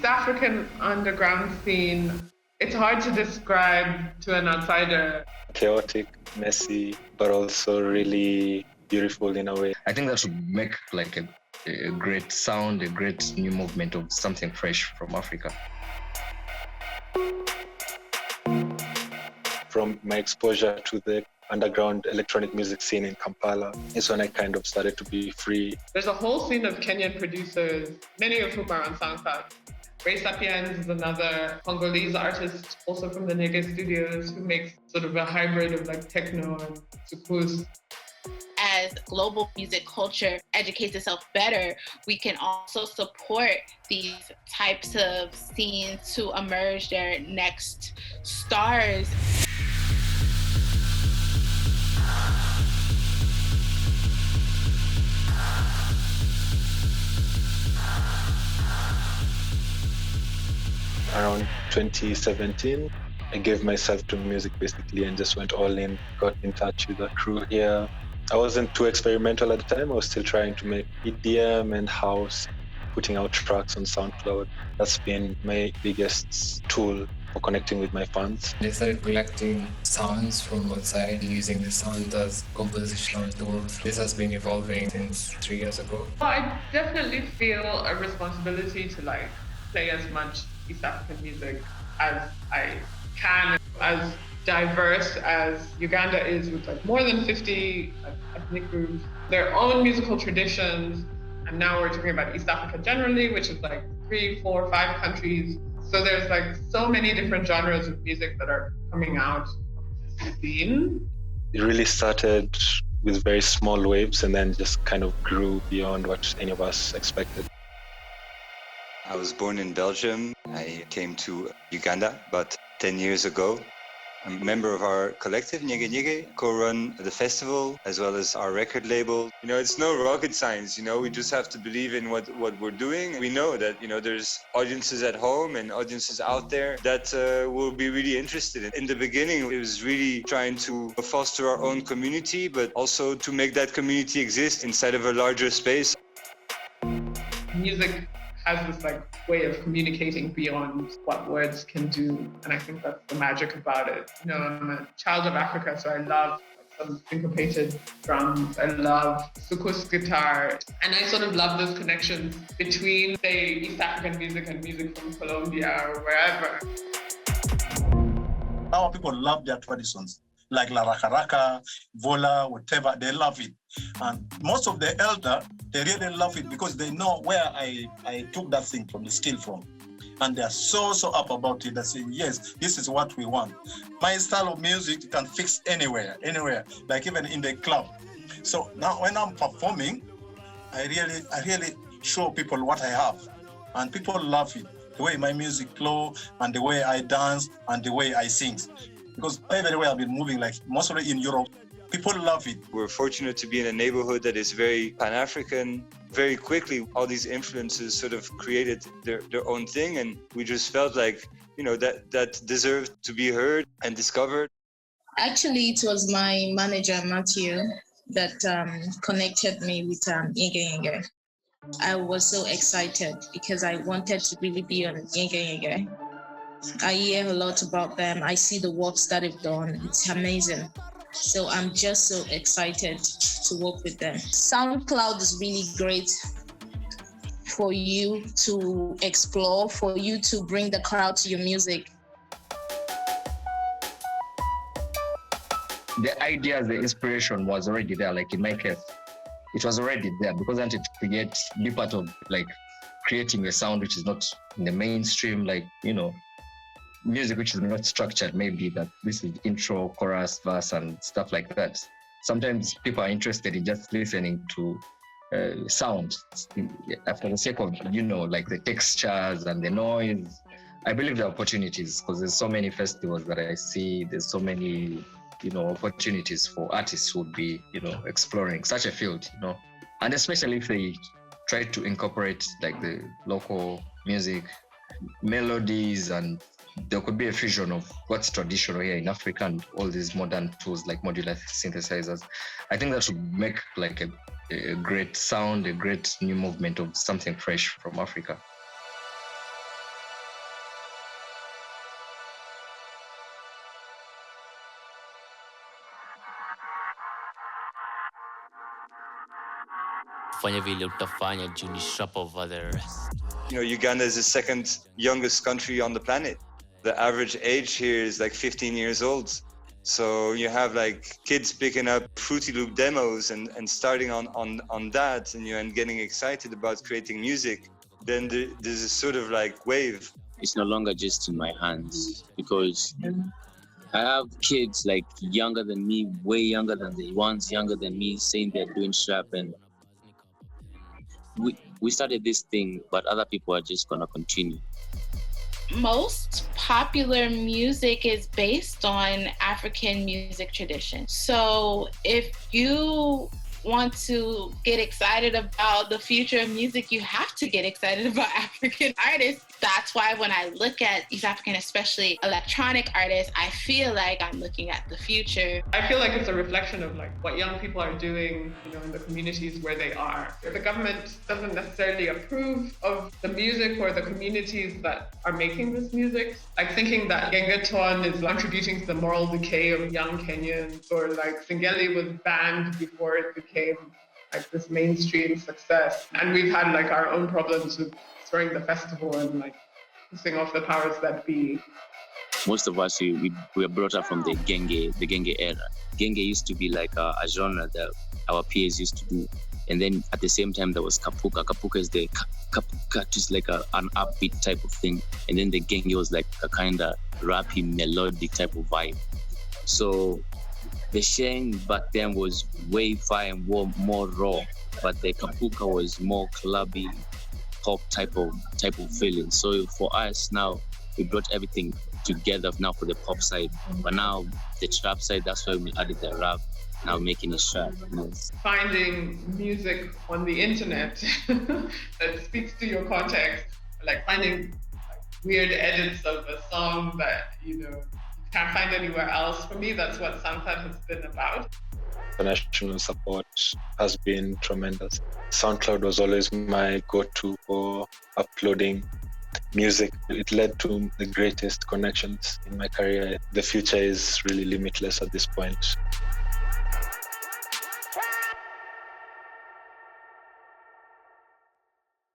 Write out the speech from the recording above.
East African underground scene, it's hard to describe to an outsider. Chaotic, messy, but also really beautiful in a way. I think that would make like a great sound, a great new movement of something fresh from Africa. From my exposure to the underground electronic music scene in Kampala is when I kind of started to be free. There's a whole scene of Kenyan producers, many of whom are on SoundCloud. Ray Sapiens is another Congolese artist, also from the Nege Studios, who makes sort of a hybrid of like techno and soukous. As global music culture educates itself better, we can also support these types of scenes to emerge their next stars. Around 2017, I gave myself to music basically and just went all in, got in touch with the crew here. I wasn't too experimental at the time. I was still trying to make EDM and house, putting out tracks on SoundCloud. That's been my biggest tool for connecting with my fans. They started collecting sounds from outside, using the sound as compositional tools. This has been evolving since 3 years ago. I definitely feel a responsibility to like play as much East African music as I can, as diverse as Uganda is, with like more than 50 ethnic groups, their own musical traditions. And now we're talking about East Africa generally, which is like 3, 4, 5 countries. So there's like so many different genres of music that are coming out of the scene. It really started with very small waves and then just kind of grew beyond what any of us expected. I was born in Belgium. I came to Uganda about 10 years ago. I'm a member of our collective, Nyege Nyege, co-run the festival as well as our record label. You know, it's no rocket science, you know, we just have to believe in what we're doing. We know that, you know, there's audiences at home and audiences out there that will be really interested. In the beginning, it was really trying to foster our own community, but also to make that community exist inside of a larger space. Music has this like way of communicating beyond what words can do, and I think that's the magic about it. You know, I'm a child of Africa, so I love some syncopated drums. I love soukous guitar, and I sort of love those connections between, say, East African music and music from Colombia or wherever. Our people love their traditions, like La Raka Raka, Vola, whatever, they love it. And most of the elder, they really love it because they know where I took that thing from, the skill from. And they're so up about it. They say, yes, this is what we want. My style of music can fix anywhere, like even in the club. So now when I'm performing, I really show people what I have. And people love it, the way my music flow and the way I dance and the way I sing. Because everywhere I've been moving, like mostly in Europe, people love it. We're fortunate to be in a neighborhood that is very Pan-African. Very quickly, all these influences sort of created their own thing, and we just felt like, you know, that deserved to be heard and discovered. Actually, it was my manager, Matthew, that connected me with Nyege Nyege. I was so excited because I wanted to really be on Nyege Nyege. I hear a lot about them. I see the works that they've done. It's amazing. So I'm just so excited to work with them. SoundCloud is really great for you to explore, for you to bring the crowd to your music. The ideas, the inspiration was already there, like in my case. It was already there because I wanted to be part of like creating a sound which is not in the mainstream, like, you know, music which is not structured, maybe that this is intro, chorus, verse, and stuff like that. Sometimes people are interested in just listening to sound for the sake of, you know, like the textures and the noise. I believe there are opportunities because there's so many festivals that I see. There's so many, you know, opportunities for artists who would be, you know, exploring such a field, you know, and especially if they try to incorporate like the local music melodies, and there could be a fusion of what's traditional here in Africa and all these modern tools like modular synthesizers. I think that would make like a great sound, a great new movement of something fresh from Africa. fanya vile utafanya juu ni sharp over the rest. You know, Uganda is the second youngest country on the planet. The average age here is like 15 years old. So you have like kids picking up Fruity Loop demos and starting on that, and getting excited about creating music. Then there's a sort of like wave. It's no longer just in my hands, because I have kids like younger than me, way younger than the ones younger than me, saying they're doing trap, and we started this thing, but other people are just gonna continue. Most popular music is based on African music tradition. So if you want to get excited about the future of music, you have to get excited about African artists. That's why when I look at East African, especially electronic artists, I feel like I'm looking at the future. I feel like it's a reflection of like what young people are doing, in the communities where they are. The government doesn't necessarily approve of the music or the communities that are making this music. Like thinking that Gengeton is contributing to the moral decay of young Kenyans, or like Singeli was banned before it became like this mainstream success. And we've had like our own problems with during the festival and like pissing off the powers that be. Most of us, we were brought up from the Genge era. Genge used to be like a genre that our peers used to do. And then at the same time, there was Kapuka. Kapuka is the Kapuka, just like an upbeat type of thing. And then the Genge was like a kind of rappy, melodic type of vibe. So the Sheng back then was way fire and more raw, but the Kapuka was more clubby, pop type of feeling. So for us now, we brought everything together now for the pop side. But now the trap side, that's why we added the rap, now making it trap. Finding music on the internet that speaks to your context, like finding weird edits of a song that you can't find anywhere else. For me, that's what SoundCloud has been about. International support has been tremendous. SoundCloud was always my go-to for uploading music. It led to the greatest connections in my career. The future is really limitless at this point.